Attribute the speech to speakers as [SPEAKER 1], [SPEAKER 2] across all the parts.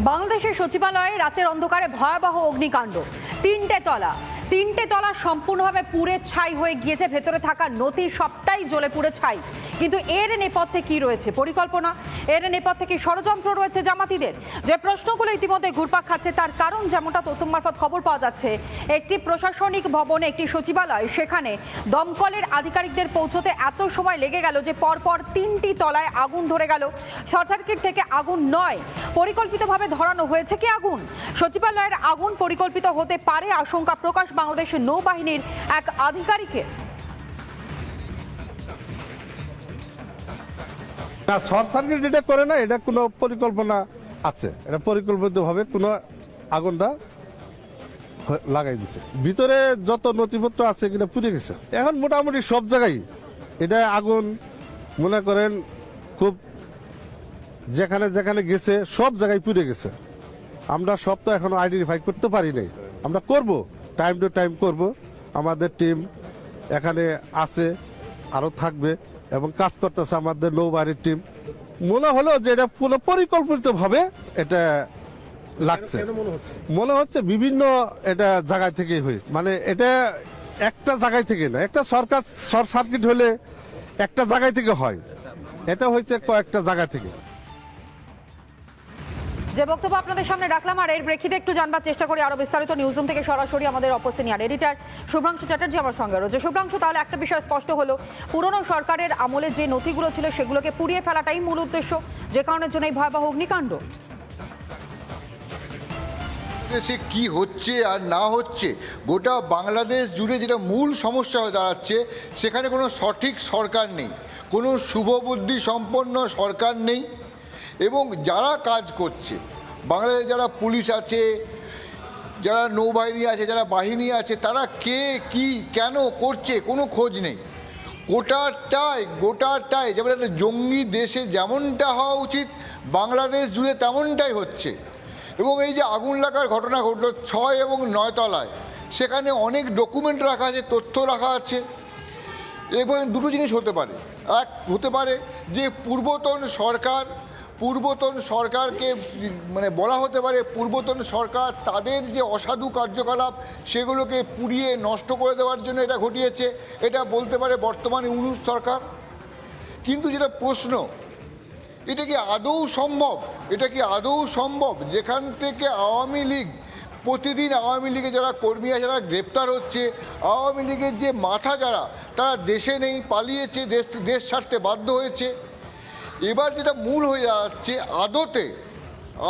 [SPEAKER 1] বাংলাদেশের সচিবালয়ে রাতের অন্ধকারে ভয়াবহ অগ্নিকাণ্ড। তিনটে তলা সম্পূর্ণভাবে পুড়ে ছাই হয়ে গিয়েছে, ভেতরে থাকা নথি সবটাই জ্বলে পুড়ে ছাই। কিন্তু এর নেপথ্যে কি রয়েছে? পরিকল্পনা? এর নেপথ্যে কি ষড়যন্ত্র রয়েছে জামাতিদের? যে প্রশ্নগুলো ইতিমধ্যে ঘুরপাক খাচ্ছে তার কারণ, যেমনটা তথ্য মারফত খবর পাওয়া যাচ্ছে, একটি প্রশাসনিক ভবনে, একটি সচিবালয়, সেখানে দমকলের আধিকারিকদের পৌঁছতে এত সময় লেগে গেল যে পরপর 3টি তলায় আগুন ধরে গেল। শর্ট সার্কিট থেকে আগুন নয়, পরিকল্পিতভাবে ধরানো হয়েছে কি আগুন? সচিবালয়ের আগুন পরিকল্পিত হতে পারে আশঙ্কা প্রকাশ বাংলাদেশের নৌবাহিনীর এক আধিকারিকের।
[SPEAKER 2] না, শর্ট সার্কিট যেটা করে না, এটা কোনো পরিকল্পনা আছে, এটা পরিকল্পিতভাবে কোনো আগুনটা লাগাই দিছে। ভিতরে যত নথিপত্র আছে এগুলো পুড়ে গেছে। এখন মোটামুটি সব জায়গায় এটা আগুন মনে করেন খুব যেখানে যেখানে গেছে সব জায়গায় পুড়ে গেছে। আমরা সব তো এখনো আইডেন্টিফাই করতে পারি নাই, আমরা করব, টাইম টু টাইম করব। আমাদের টিম এখানে আছে, আরও থাকবে এবং কাজ করতেছে আমাদের নৌবাহিনীর টিম। মনে হলো যে এটা পুরো পরিকল্পিতভাবে এটা লাগছে। মনে হচ্ছে বিভিন্ন এটা জায়গা থেকে হয়েছে, মানে এটা একটা জায়গায় থেকে না, একটা সরকার শর্ট সার্কিট হলে একটা জায়গায় থেকে হয়, এটা হয়েছে কয়েকটা জায়গা থেকে।
[SPEAKER 1] যে বক্তব্য আপনাদের সামনে রাখলাম, আর এর প্রেক্ষিতে একটু জানবার চেষ্টা করি আরো বিস্তারিত। নিউজরুম থেকে সরাসরি আমাদের অপর-সিনিয়র এডিটর শুভ্রাংশু চ্যাটার্জি আমার সঙ্গে রয়েছে। শুভ্রাংশু, তাহলে একটা বিষয় স্পষ্ট হলো, পুরনো সরকারের আমলে যে নথিগুলো ছিল সেগুলোকে পুড়িয়ে ফেলাটাই মূল উদ্দেশ্য, যে কারণের জন্য এই ভয়াবহ অগ্নিকাণ্ড।
[SPEAKER 3] দেশে কি হচ্ছে আর না হচ্ছে, গোটা বাংলাদেশ জুড়ে যেটা মূল সমস্যা হয়ে দাঁড়াচ্ছে, সেখানে কোনো সঠিক সরকার নেই, কোনো শুভবুদ্ধি সম্পন্ন সরকার নেই। এবং যারা কাজ করছে, বাংলাদেশে যারা পুলিশ আছে, যারা নৌবাহিনী আছে, যারা বাহিনী আছে, তারা কে কি কেন করছে কোনো খোঁজ নেই। গোটাটাই যেমন একটা জঙ্গি দেশে যেমনটা হওয়া উচিত, বাংলাদেশ জুড়ে তেমনটাই হচ্ছে। এবং এই যে আগুন লাগার ঘটনা ঘটলো 6 এবং 9 তলায়, সেখানে অনেক ডকুমেন্ট রাখা আছে, তথ্য রাখা আছে। এবং দুটো জিনিস হতে পারে, এক হতে পারে যে পূর্বতন সরকারকে মানে বলা হতে পারে পূর্বতন সরকার তাদের যে অসাধু কার্যকলাপ সেগুলোকে পুড়িয়ে নষ্ট করে দেওয়ার জন্য এটা ঘটিয়েছে, এটা বলতে পারে বর্তমান ইউনূস সরকার। কিন্তু যেটা প্রশ্ন, এটা কি আদৌ সম্ভব যেখান থেকে আওয়ামী লীগ প্রতিদিন, আওয়ামী লীগের যারা কর্মী আছে যারা গ্রেপ্তার হচ্ছে, আওয়ামী লীগের যে মাথা যারা, তারা দেশে নেই, পালিয়েছে, দেশ ছাড়তে বাধ্য হয়েছে। এবার যেটা মূল হয়ে যাচ্ছে,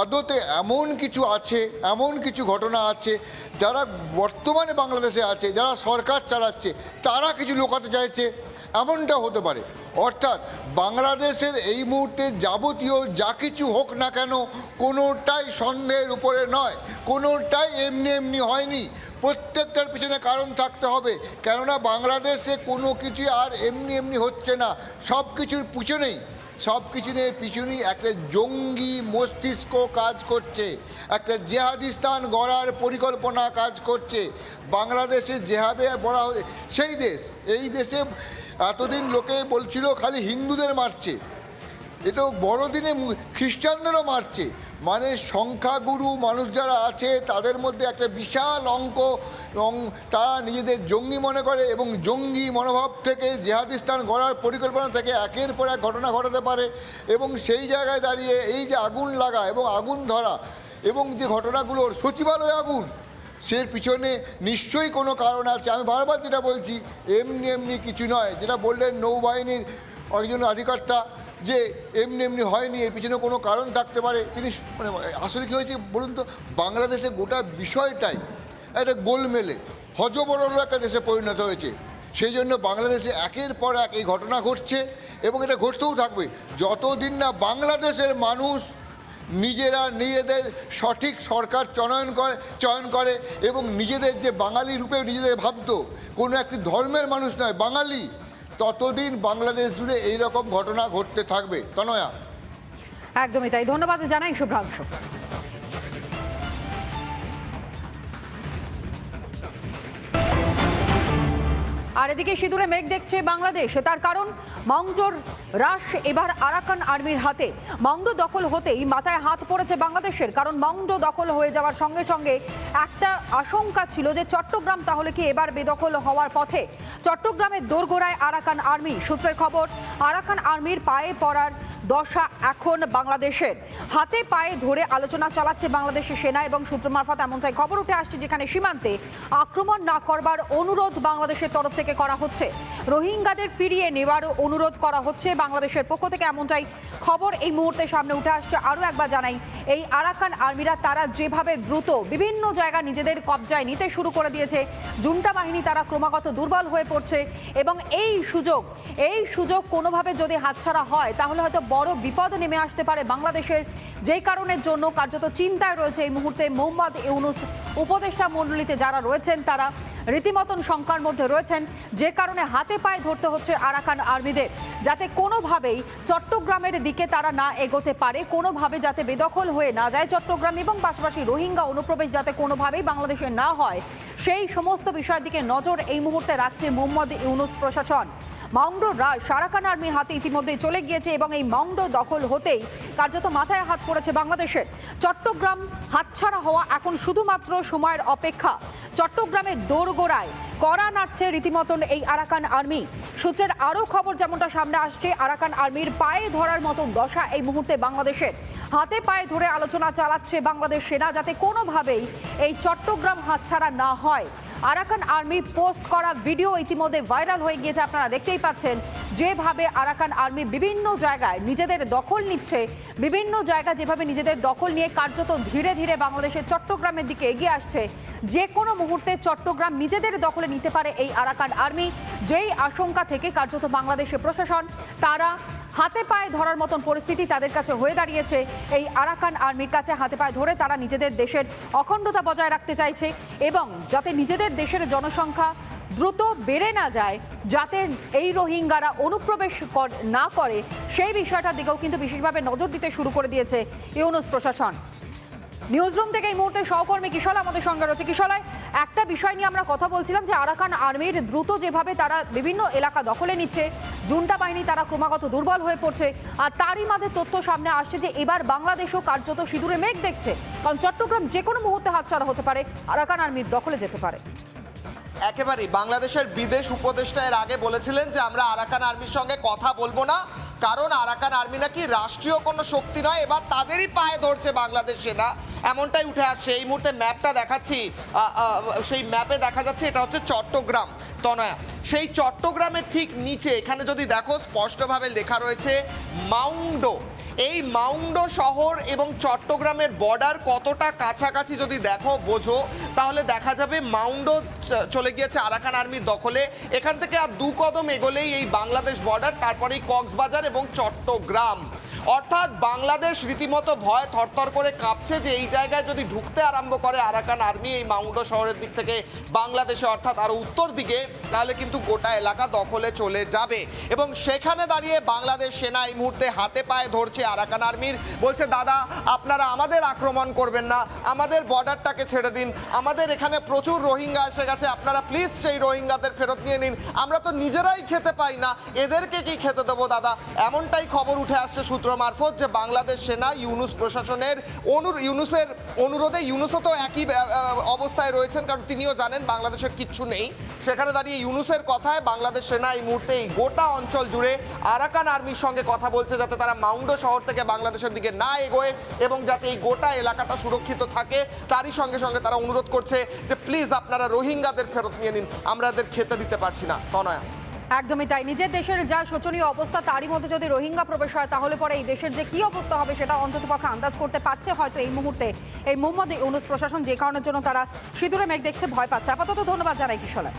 [SPEAKER 3] আদতে এমন কিছু আছে, এমন কিছু ঘটনা আছে, যারা বর্তমানে বাংলাদেশে আছে, যারা সরকার চালাচ্ছে, তারা কিছু লুকাতে চাইছে, এমনটা হতে পারে। অর্থাৎ বাংলাদেশের এই মুহূর্তে যাবতীয় যা কিছু হোক না কেন, কোনোটাই সন্দেহের উপরে নয়, কোনোটাই এমনি হয়নি। প্রত্যেকটার পিছনে কারণ থাকতে হবে, কেননা বাংলাদেশে কোনো কিছু আর এমনি হচ্ছে না। সব কিছুর পিছনেই একটা জঙ্গি মস্তিষ্ক কাজ করছে, একটা জেহাদিস্তান গড়ার পরিকল্পনা কাজ করছে। বাংলাদেশে যেভাবে বলা হয় সেই দেশ, এই দেশে এতদিন লোকে বলছিল খালি হিন্দুদের মারছে, এটা বড়দিনে খ্রিস্টানদেরও মারছে। মানে সংখ্যাগুরু মানুষ যারা আছে তাদের মধ্যে একটা বিশাল অঙ্ক তারা নিজেদের জঙ্গি মনে করে, এবং জঙ্গি মনোভাব থেকে জেহাদিস্তান গড়ার পরিকল্পনা থেকে একের পর এক ঘটনা ঘটাতে পারে। এবং সেই জায়গায় দাঁড়িয়ে এই যে আগুন লাগা এবং আগুন ধরা এবং যে ঘটনাগুলোর সচিবালয়ে আগুন, সের পিছনে নিশ্চয়ই কোনো কারণ আছে। আমি বারবার যেটা বলছি, এমনি কিছু নয়। যেটা বললেন নৌবাহিনীর একজন অধিকর্তা যে এমনি হয়নি, এর পিছনে কোনো কারণ থাকতে পারে। তিনি মানে আসলে কী হয়েছে বলুন তো, বাংলাদেশে গোটা বিষয়টাই একটা গোলমেলে হজবরল একটা দেশে পরিণত হয়েছে। সেই জন্য বাংলাদেশে একের পর এক এই ঘটনা ঘটছে এবং এটা ঘটতেও থাকবে যতদিন না বাংলাদেশের মানুষ নিজেদের সঠিক সরকার চয়ন করে এবং নিজেদের যে বাঙালি রূপে নিজেদের ভাবতো, কোনো একটি ধর্মের মানুষ নয়, বাঙালি, ততদিন বাংলাদেশ জুড়ে এইরকম ঘটনা ঘটতে থাকবে। তনয়া,
[SPEAKER 1] একদমই তাই, ধন্যবাদ জানাই শুভ্রাংশু। আর এদিকে সিঁদুরে মেঘ দেখছে বাংলাদেশ, তার কারণ মাউন্ডোর রাশ এবার আরাকান আর্মির হাতে। মাউন্ডো দখল হতেই মাথায় হাত পড়েছে বাংলাদেশের, কারণ মাউন্ডো দখল হয়ে যাওয়ার সঙ্গে সঙ্গে একটা আশঙ্কা ছিল যে চট্টগ্রাম তাহলে কি এবার বেদখল হওয়ার পথে। চট্টগ্রামের দোরগোড়ায় আরাকান আর্মি। সূত্রের খবর, আরাকান আর্মির পায়ে পড়ার দশা এখন বাংলাদেশের। হাতে পায়ে ধরে আলোচনা চালাচ্ছে বাংলাদেশের সেনা এবং সূত্র মারফত এমনটাই খবর উঠে আসছে, যেখানে সীমান্তে আক্রমণ না করবার অনুরোধ বাংলাদেশের তরফ থেকে করা হচ্ছে। রোহিঙ্গাদের ফিরিয়ে নেওয়ার অনুরোধ করা হচ্ছে বাংলাদেশের পক্ষ থেকে, এমনটাই খবর এই মুহূর্তে সামনে উঠে আসছে। আরও একবার জানাই, এই আরাকান আর্মিরা তারা যেভাবে দ্রুত বিভিন্ন জায়গা নিজেদের কবজায় নিতে শুরু করে দিয়েছে, জুন্টা বাহিনী তারা ক্রমাগত দুর্বল হয়ে পড়ছে এবং এই সুযোগ কোনোভাবে যদি হাতছাড়া হয় তাহলে হয়তো বড় বিপদ নেমে আসতে পারে বাংলাদেশের। যেই কারণের জন্য কার্যত চিন্তায় রয়েছে এই মুহূর্তে মোহাম্মদ ইউনূস। উপদেষ্টা মণ্ডলীতে যারা রয়েছেন তারা রীতিমতন শঙ্কার মধ্যে রয়েছেন, যে কারণে হাতে পায়ে ধরতে হচ্ছে আরাকান আর্মিদের, যাতে কোনোভাবেই চট্টগ্রামের দিকে তারা না এগোতে পারে, কোনোভাবে যাতে বেদখল হয়ে না যায় চট্টগ্রাম, এবং পাশাপাশি রোহিঙ্গা অনুপ্রবেশ যাতে কোনোভাবেই বাংলাদেশে না হয়, সেই সমস্ত বিষয়ের দিকে নজর এই মুহূর্তে রাখছে মোহাম্মদ ইউনূস প্রশাসন। মাউন্ডোর রাশ আরাকান আর্মির হাতে ইতিমধ্যে চলে গিয়েছে এবং এই মাউন্ডো দখল হতেই কার্যত মাথায় হাত পড়েছে বাংলাদেশের। চট্টগ্রাম হাতছাড়া হওয়া এখন শুধুমাত্র সময়ের অপেক্ষা। চট্টগ্রামের দোরগোড়ায় কড়া নাড়ছে রীতিমতন এই আরাকান আর্মি। সূত্রের আরও খবর যেমনটা সামনে আসছে, আরাকান আর্মির পায়ে ধরার মতন দশা এই মুহূর্তে বাংলাদেশের। হাতে পায়ে ধরে আলোচনা চালাচ্ছে বাংলাদেশ সেনা, যাতে কোনোভাবেই এই চট্টগ্রাম হাতছাড়া না হয়। আরাকান আর্মি পোস্ট করা ভিডিও ইতিমধ্যে ভাইরাল হয়ে গিয়েছে, আপনারা দেখতেই পাচ্ছেন যেভাবে আরাকান আর্মি বিভিন্ন জায়গায় নিজেদের দখল নিচ্ছে, বিভিন্ন জায়গা যেভাবে নিজেদের দখল নিয়ে কার্যত ধীরে ধীরে বাংলাদেশের চট্টগ্রামের দিকে এগিয়ে আসছে। যে কোনো মুহূর্তে চট্টগ্রাম নিজেদের দখলে নিতে পারে এই আরাকান আর্মি, যেই আশঙ্কা থেকে কার্যত বাংলাদেশের প্রশাসন তারা হাতে পায়ে ধরার মতন পরিস্থিতি তাদের কাছে হয়ে দাঁড়িয়েছে। এই আরাকান আর্মির কাছে হাতে পায়ে ধরে তারা নিজেদের দেশের অখণ্ডতা বজায় রাখতে চাইছে এবং যাতে নিজেদের দেশের জনসংখ্যা দ্রুত বেড়ে না যায়, যাতে এই রোহিঙ্গারা অনুপ্রবেশ না করে, সেই বিষয়টার দিকেও কিন্তু বিশেষভাবে নজর দিতে শুরু করে দিয়েছে ইউনূস প্রশাসন। নিউজরুম থেকে এই মুহূর্তে সহকর্মী কিশলা আমাদের সঙ্গে রয়েছে। কিশলায়, একটা বিষয় নিয়ে আমরা কথা বলছিলাম যে আরাকান আর্মির দ্রুত যেভাবে তারা বিভিন্ন এলাকা দখলে নিচ্ছে, জুন্টা বাহিনী তারা ক্রমাগত দুর্বল হয়ে পড়ছে, আর তারই মাঝে তথ্য সামনে আসছে যে এবার বাংলাদেশও কার্যত সিঁদুরে মেঘ দেখছে, কারণ চট্টগ্রাম যে কোনো মুহূর্তে হাতছাড়া হতে পারে, আরাকান আর্মির দখলে যেতে পারে।
[SPEAKER 4] একেবারেই বাংলাদেশের বিদেশ উপদেষ্টা এর আগে বলেছিলেন যে আমরা আরাকান আর্মির সঙ্গে কথা বলবো না, কারণ আরাকান আর্মি নাকি রাষ্ট্রীয় কোনো শক্তি নয়। এবার তাদেরই পায়ে ধরছে বাংলাদেশ সেনা, এমনটাই উঠে আসছে। এই মুহূর্তে ম্যাপটা দেখাচ্ছি, সেই ম্যাপে দেখা যাচ্ছে এটা হচ্ছে চট্টগ্রাম তনয়া। সেই চট্টগ্রামের ঠিক নিচে এখানে যদি দেখো স্পষ্টভাবে লেখা রয়েছে মাউন্ডো। এই মাউন্ডো শহর এবং চট্টগ্রামের বর্ডার কতটা কাছাকাছি যদি দেখো বোঝো, তাহলে দেখা যাবে মাউন্ডো চলে গিয়েছে আরাকান আর্মির দখলে। এখান থেকে আর 2 কদম এগোলেই এই বাংলাদেশ বর্ডার, তারপরেই কক্সবাজার এবং চট্টগ্রাম। অর্থাৎ বাংলাদেশ রীতিমতো ভয় থরথর করে কাঁপছে যে এই জায়গায় যদি ঢুকতে আরম্ভ করে আরাকান আর্মি এই মাউন্ডো শহরের দিক থেকে বাংলাদেশে, অর্থাৎ আরো উত্তর দিকে, তাহলে কিন্তু গোটা এলাকা দখলে চলে যাবে। এবং সেখানে দাঁড়িয়ে বাংলাদেশ সেনা এই মুহূর্তে হাতে পায়ে ধরছে আরাকান আর্মির, বলছে দাদা আপনারা আমাদের আক্রমণ করবেন না, আমাদের বর্ডারটাকে ছেড়ে দিন, আমাদের এখানে প্রচুর রোহিঙ্গা এসে গেছে, আপনারা প্লিজ সেই রোহিঙ্গাদের ফেরত নিয়ে নিন, আমরা তো নিজেরাই খেতে পাই না, এদেরকে কি খেতে দেবো দাদা। এমনটাই খবর উঠে আসছে সূত্র মারফত যে বাংলাদেশ সেনা ইউনূস প্রশাসনের ইউনূসের অনুরোধে, ইউনূসও তো একই অবস্থায় রয়েছেন, কারণ তিনিও জানেন বাংলাদেশের কিচ্ছু নেই। সেখানে দাঁড়িয়ে ইউনূসের কথায় বাংলাদেশ সেনা এই মুহূর্তে এই গোটা অঞ্চল জুড়ে আরাকান আর্মির সঙ্গে কথা বলছে, যাতে তারা মাউন্ডো শহর থেকে বাংলাদেশের দিকে না এগোয় এবং যাতে এই গোটা এলাকাটা সুরক্ষিত থাকে। তারই সঙ্গে সঙ্গে তারা অনুরোধ করছে যে প্লিজ আপনারা রোহিঙ্গাদের ফেরত নিয়ে নিন, আমরা এদের খেতে দিতে পারছি না। তনয়া,
[SPEAKER 1] একদমই তাই। নিজের দেশের যা শোচনীয় অবস্থা, তারই মধ্যে যদি রোহিঙ্গা প্রবেশ হয় তাহলে পরে এই দেশের যে কি অবস্থা হবে সেটা অন্ততপক্ষে আন্দাজ করতে পারছে হয়তো এই মুহূর্তে এই মোহাম্মদ ইউনূস প্রশাসন, যে কারণের জন্য তারা সিঁদুরে মেঘ দেখছে, ভয় পাচ্ছে। আপাতত ধন্যবাদ জানাই কিশলা।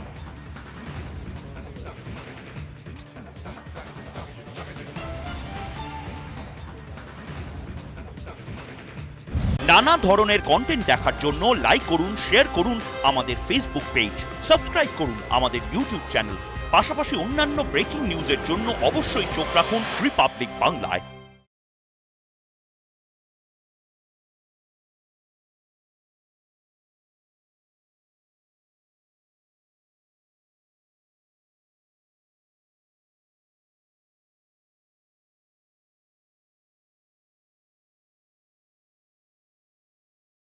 [SPEAKER 5] নানা ধরনের কন্টেন্ট দেখার জন্য লাইক করুন, শেয়ার করুন আমাদের ফেসবুক পেজ, সাবস্ক্রাইব করুন আমাদের ইউটিউব চ্যানেল। পাশাপাশি অন্যান্য ব্রেকিং নিউজের জন্য অবশ্যই চোখ রাখুন রিপাবলিক বাংলায়।